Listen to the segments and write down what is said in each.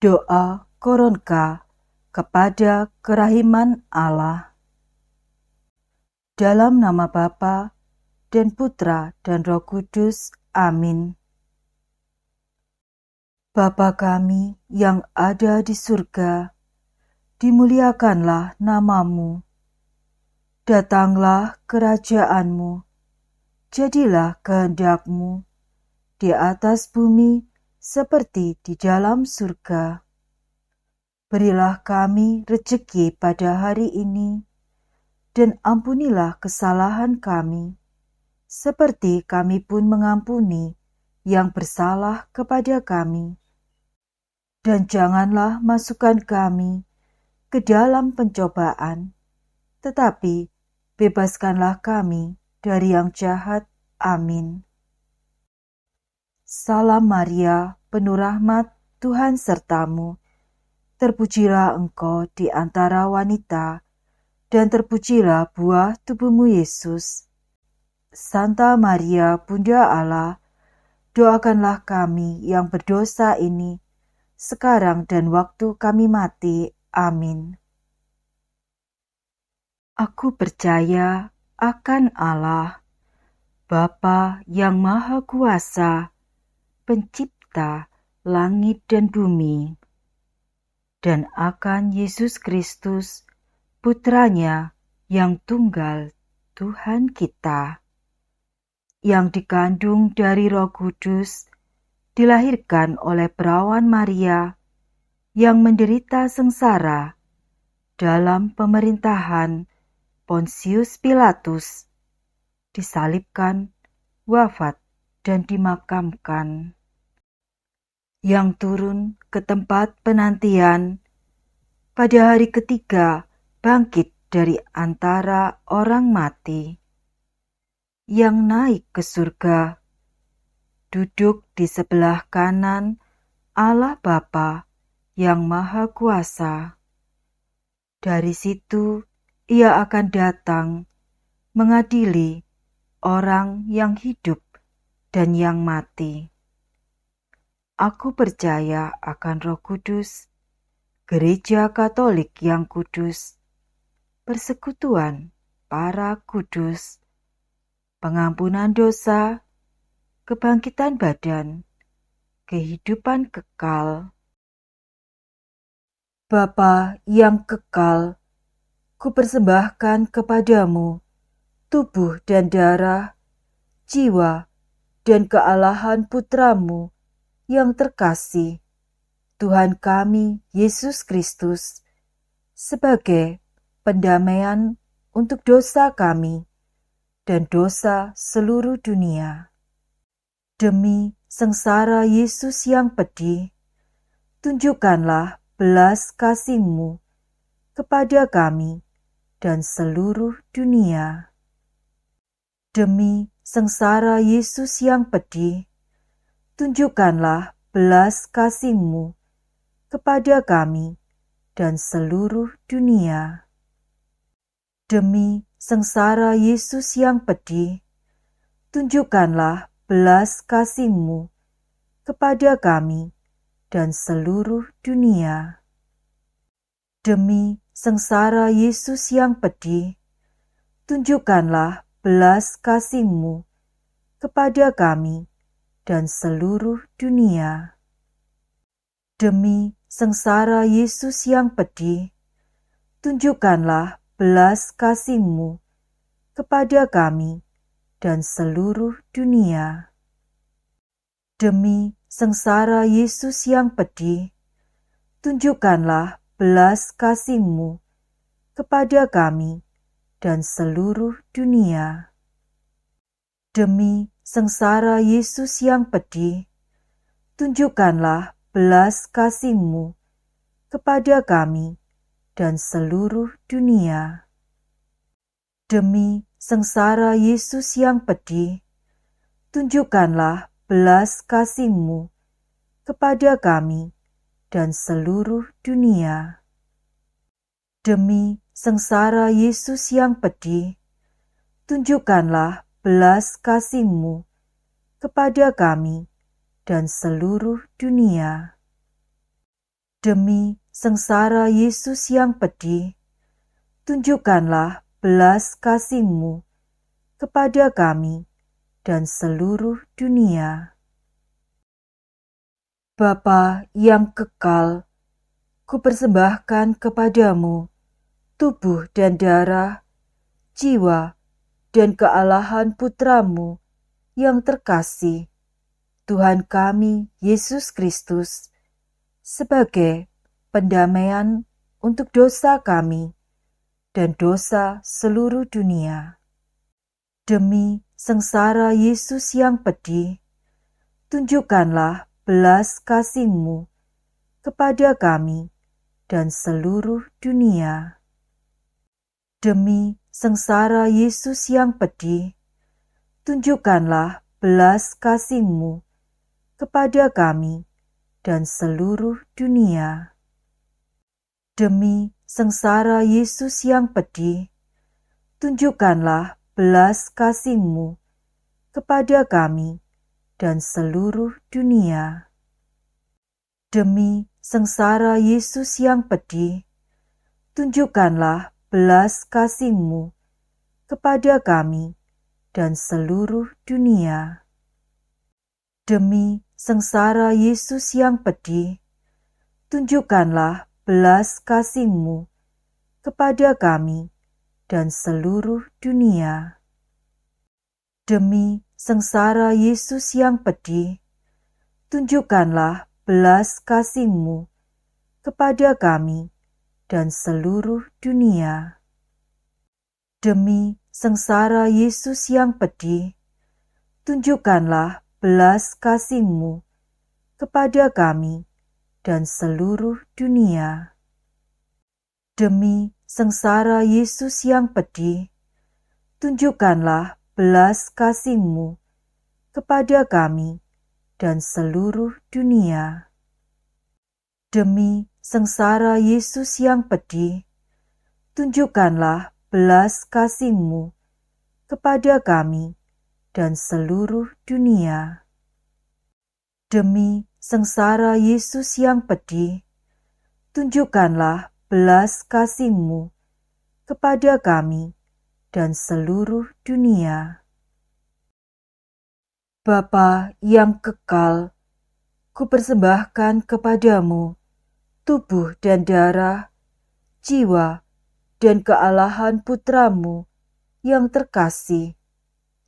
Doa Koronka kepada kerahiman Allah. Dalam nama Bapa dan Putra dan Roh Kudus. Amin. Bapa kami yang ada di surga, dimuliakanlah namamu. Datanglah kerajaanmu, jadilah kehendakmu di atas bumi seperti di dalam surga. Berilah kami rejeki pada hari ini, dan ampunilah kesalahan kami, seperti kami pun mengampuni yang bersalah kepada kami. Dan janganlah masukkan kami ke dalam pencobaan, tetapi bebaskanlah kami dari yang jahat. Amin. Salam Maria, penuh rahmat, Tuhan sertamu. Terpujilah engkau di antara wanita, dan terpujilah buah tubuhmu Yesus. Santa Maria, Bunda Allah, doakanlah kami yang berdosa ini, sekarang dan waktu kami mati. Amin. Aku percaya akan Allah, Bapa yang Maha Kuasa, Pencipta langit dan bumi, dan akan Yesus Kristus, Putranya yang tunggal, Tuhan kita, yang dikandung dari Roh Kudus, dilahirkan oleh perawan Maria, yang menderita sengsara dalam pemerintahan Pontius Pilatus, disalibkan, wafat, dan dimakamkan, yang turun ke tempat penantian, pada hari ketiga bangkit dari antara orang mati, yang naik ke surga, duduk di sebelah kanan Allah Bapa yang Maha Kuasa. Dari situ Ia akan datang mengadili orang yang hidup dan yang mati. Aku percaya akan Roh Kudus, Gereja Katolik yang kudus, persekutuan para kudus, pengampunan dosa, kebangkitan badan, kehidupan kekal. Bapa yang kekal, kupersembahkan kepadamu tubuh dan darah, jiwa dan kealahan Putramu yang terkasih, Tuhan kami Yesus Kristus, sebagai pendamaian untuk dosa kami dan dosa seluruh dunia. Demi sengsara Yesus yang pedih, tunjukkanlah belas kasih-Mu kepada kami dan seluruh dunia. Demi sengsara Yesus yang pedih, tunjukkanlah belas kasih-Mu kepada kami dan seluruh dunia. Demi sengsara Yesus yang pedih, tunjukkanlah belas kasih-Mu kepada kami dan seluruh dunia. Demi sengsara Yesus yang pedih, tunjukkanlah belas kasih-Mu kepada kami dan seluruh dunia. Demi sengsara Yesus yang pedih, tunjukkanlah belas kasih-Mu kepada kami dan seluruh dunia. Demi sengsara Yesus yang pedih, tunjukkanlah belas kasih-Mu kepada kami dan seluruh dunia. Demi sengsara Yesus yang pedih, tunjukkanlah belas kasih-Mu kepada kami dan seluruh dunia. Demi sengsara Yesus yang pedih, tunjukkanlah belas kasih-Mu kepada kami dan seluruh dunia. Demi sengsara Yesus yang pedih, tunjukkanlah belas kasih-Mu kepada kami dan seluruh dunia. Demi sengsara Yesus yang pedih, tunjukkanlah belas kasih-Mu kepada kami dan seluruh dunia. Bapa yang kekal, kupersembahkan kepadamu tubuh dan darah, jiwa dan kealahan Putramu yang terkasih, Tuhan kami Yesus Kristus, sebagai pendamaian untuk dosa kami dan dosa seluruh dunia. Demi sengsara Yesus yang pedih, tunjukkanlah belas kasih-Mu kepada kami dan seluruh dunia. Demi sengsara Yesus yang pedih, tunjukkanlah belas kasih-Mu kepada kami dan seluruh dunia. Demi sengsara Yesus yang pedih, tunjukkanlah belas kasih-Mu kepada kami dan seluruh dunia. Demi sengsara Yesus yang pedih, tunjukkanlah belas kasih-Mu kepada kami dan seluruh dunia. Demi sengsara Yesus yang pedih, tunjukkanlah belas kasih-Mu kepada kami dan seluruh dunia. Demi sengsara Yesus yang pedih, tunjukkanlah belas kasih-Mu kepada kami dan seluruh dunia. Demi sengsara Yesus yang pedih, tunjukkanlah belas kasih-Mu kepada kami dan seluruh dunia. Demi sengsara Yesus yang pedih, tunjukkanlah belas kasih-Mu kepada kami dan seluruh dunia. Demi sengsara Yesus yang pedih, tunjukkanlah belas kasih-Mu kepada kami dan seluruh dunia. Demi sengsara Yesus yang pedih, tunjukkanlah belas kasih-Mu kepada kami dan seluruh dunia. Bapa yang kekal, kupersembahkan kepadamu tubuh dan darah, jiwa dan kealahan Putramu yang terkasih,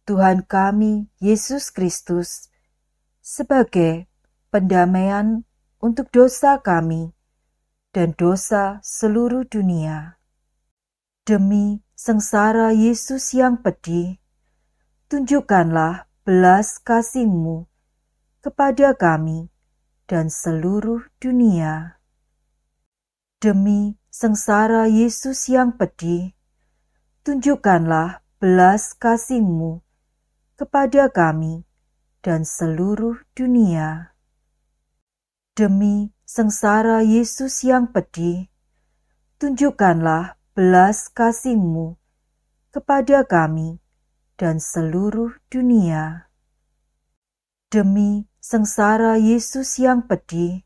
Tuhan kami Yesus Kristus, sebagai pendamaian untuk dosa kami dan dosa seluruh dunia. Demi sengsara Yesus yang pedih, tunjukkanlah belas kasih-Mu kepada kami dan seluruh dunia. Demi sengsara Yesus yang pedih, tunjukkanlah belas kasih-Mu kepada kami dan seluruh dunia. Demi sengsara Yesus yang pedih, tunjukkanlah belas kasih-Mu kepada kami dan seluruh dunia. Demi sengsara Yesus yang pedih,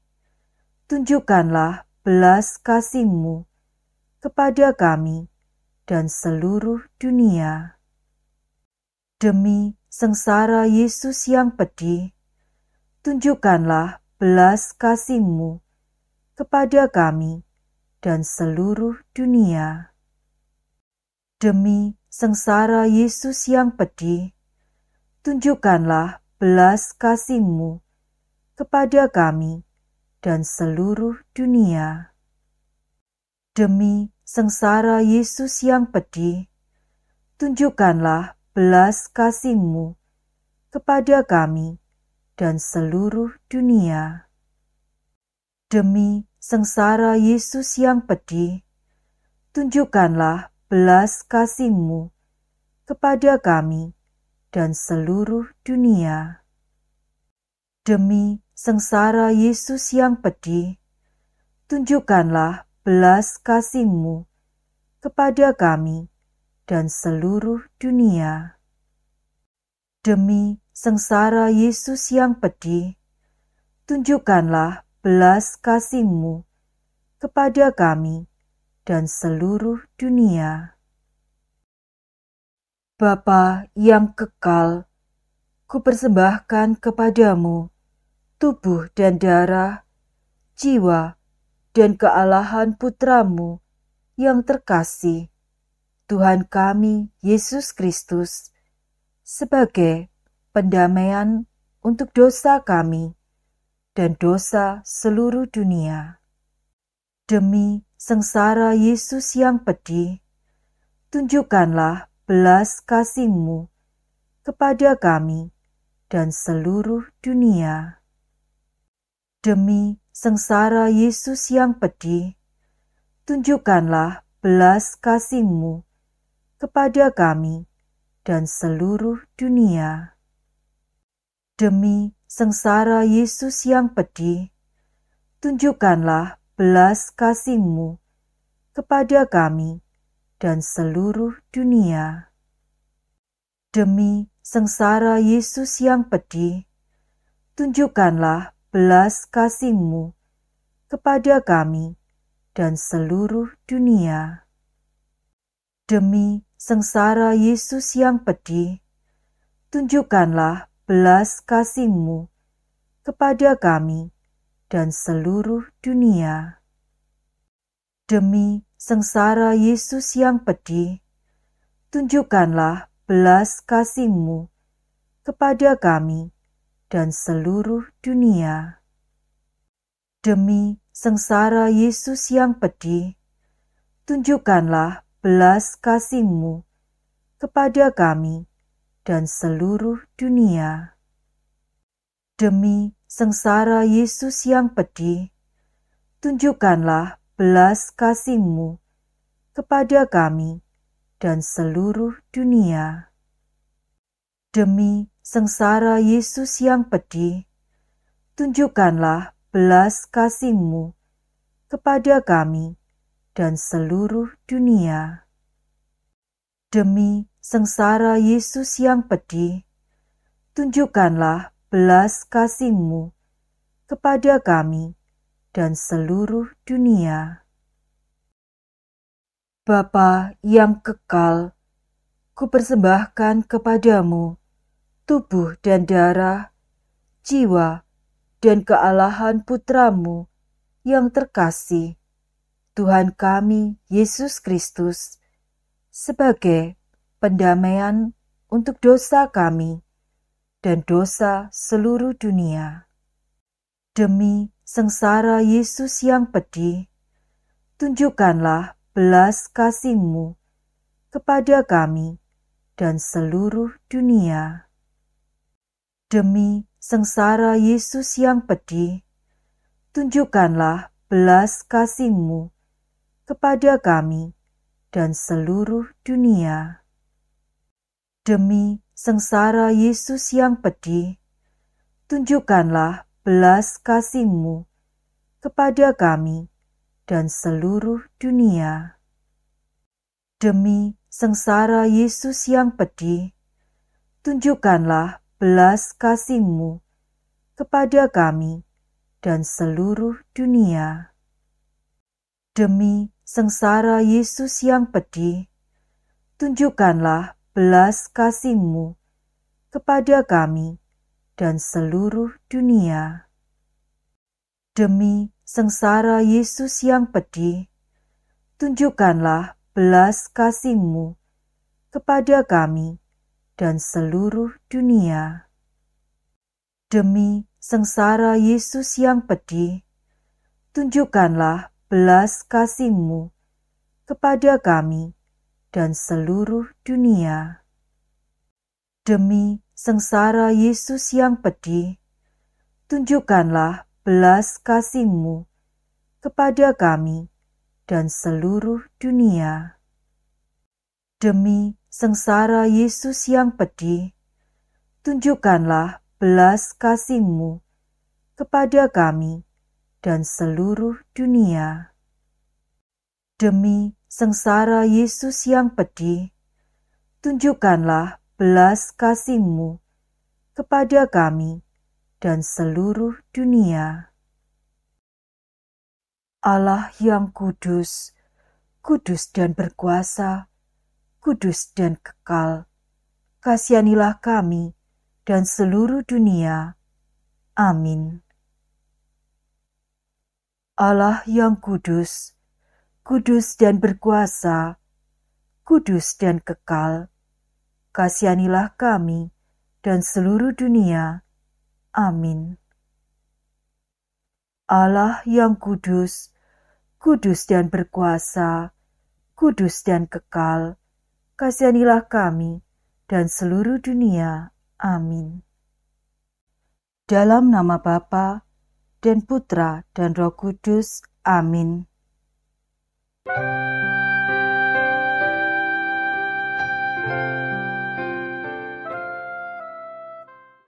tunjukkanlah belas kasih-Mu kepada kami dan seluruh dunia. Demi sengsara Yesus yang pedih, tunjukkanlah belas kasih-Mu kepada kami dan seluruh dunia. Demi sengsara Yesus yang pedih, tunjukkanlah belas kasih-Mu kepada kami dan seluruh dunia. Demi sengsara Yesus yang pedih, tunjukkanlah belas kasih-Mu kepada kami dan seluruh dunia. Demi sengsara Yesus yang pedih, tunjukkanlah belas kasih-Mu kepada kami dan seluruh dunia. Demi sengsara Yesus yang pedih, tunjukkanlah belas kasih-Mu kepada kami dan seluruh dunia. Demi sengsara Yesus yang pedih, tunjukkanlah belas kasih-Mu kepada kami dan seluruh dunia. Bapa yang kekal, kupersembahkan kepadamu tubuh dan darah, jiwa dan kealahan putramu yang terkasih, Tuhan kami Yesus Kristus, sebagai pendamaian untuk dosa kami dan dosa seluruh dunia. Demi sengsara Yesus yang pedih, tunjukkanlah belas kasih-Mu kepada kami dan seluruh dunia. Demi sengsara Yesus yang pedih, tunjukkanlah belas kasih-Mu kepada kami dan seluruh dunia. Demi sengsara Yesus yang pedih, tunjukkanlah belas kasih-Mu kepada kami dan seluruh dunia. Demi sengsara Yesus yang pedih, tunjukkanlah belas kasih-Mu kepada kami dan seluruh dunia. Demi sengsara Yesus yang pedih, tunjukkanlah belas kasih-Mu kepada kami dan seluruh dunia. Demi sengsara Yesus yang pedih, tunjukkanlah belas kasih-Mu kepada kami dan seluruh dunia. Demi sengsara Yesus yang pedih, tunjukkanlah belas kasih-Mu kepada kami dan seluruh dunia. Demi sengsara Yesus yang pedih, tunjukkanlah belas kasih-Mu kepada kami dan seluruh dunia. Demi sengsara Yesus yang pedih, tunjukkanlah belas kasih-Mu kepada kami dan seluruh dunia. Demi sengsara Yesus yang pedih, tunjukkanlah belas kasih-Mu kepada kami dan seluruh dunia. Bapa yang kekal, kupersembahkan kepadamu tubuh dan darah, jiwa dan kealahan putramu yang terkasih, Tuhan kami Yesus Kristus, sebagai pendamaian untuk dosa kami dan dosa seluruh dunia. Demi sengsara Yesus yang pedih, tunjukkanlah belas kasih-Mu kepada kami dan seluruh dunia. Demi sengsara Yesus yang pedih, tunjukkanlah belas kasih-Mu kepada kami dan seluruh dunia. Demi sengsara Yesus yang pedih, tunjukkanlah belas kasih-Mu kepada kami dan seluruh dunia. Demi sengsara Yesus yang pedih, tunjukkanlah belas kasih-Mu kepada kami dan seluruh dunia. Demi sengsara Yesus yang pedih, tunjukkanlah belas kasih-Mu kepada kami dan seluruh dunia. Demi sengsara Yesus yang pedih, tunjukkanlah belas kasih-Mu kepada kami dan seluruh dunia. Demi sengsara Yesus yang pedih, tunjukkanlah belas kasih-Mu kepada kami dan seluruh dunia. Demi sengsara Yesus yang pedih, tunjukkanlah belas kasih-Mu kepada kami dan seluruh dunia. Demi sengsara Yesus yang pedih, tunjukkanlah belas kasih-Mu kepada kami dan seluruh dunia. Demi sengsara Yesus yang pedih, tunjukkanlah belas kasih-Mu kepada kami dan seluruh dunia. Allah yang kudus, kudus dan berkuasa, kudus dan kekal, kasihanilah kami dan seluruh dunia. Amin. Allah yang kudus, kudus dan berkuasa, kudus dan kekal, kasihanilah kami dan seluruh dunia. Amin. Allah yang kudus, kudus dan berkuasa, kudus dan kekal, kasihanilah kami dan seluruh dunia. Amin. Dalam nama Bapa dan Putra dan Roh Kudus. Amin.